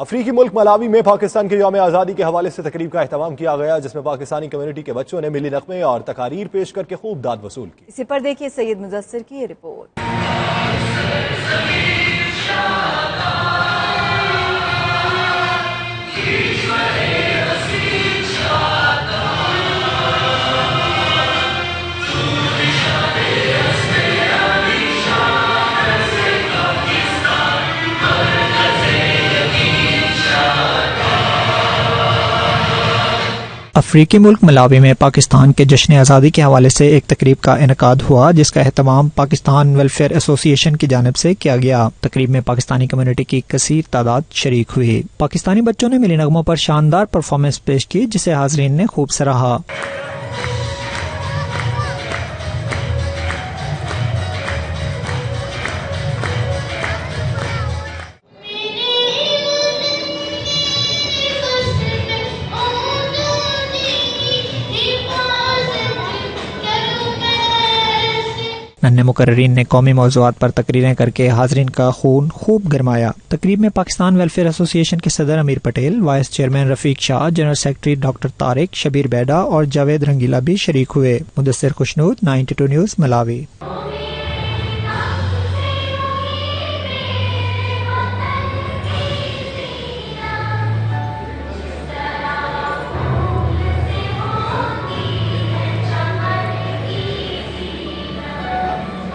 अफ्रीकी मुल्क मलावी में पाकिस्तान के यौम आज़ादी के हवाले से तकरीब का एहतमाम किया गया, जिसमें पाकिस्तानी कम्युनिटी के बच्चों ने मिली नग़मे और तकारीर पेश करके खूब दाद वसूल की। इसी पर देखिए सैयद मुजस्सिर की ये रिपोर्ट। अफ्रीकी मुल्क मलावी में पाकिस्तान के जश्न आज़ादी के हवाले से एक तकरीब का इनेकाद हुआ, जिसका एहतमाम पाकिस्तान वेलफेयर एसोसिएशन की जानिब से किया गया। तकरीब में पाकिस्तानी कम्युनिटी की कसीर तादाद शरीक हुई। पाकिस्तानी बच्चों ने मिली नगमों पर शानदार परफॉर्मेंस पेश की, जिसे हाजरीन ने खूब सराहा। नन्हे मुकर्रीन ने कौमी मौज़ूआत पर तकरीरें करके हाजरीन का खून खूब गरमाया। तकरीब में पाकिस्तान वेलफेयर एसोसिएशन के सदर Amir Patel, vice chairman Rafiq Shah, general secretary doctor Tariq, Shabir Beda और जावेद रंगीला भी शरीक हुए। Mudassir Khushnood, 92 news, Malawi.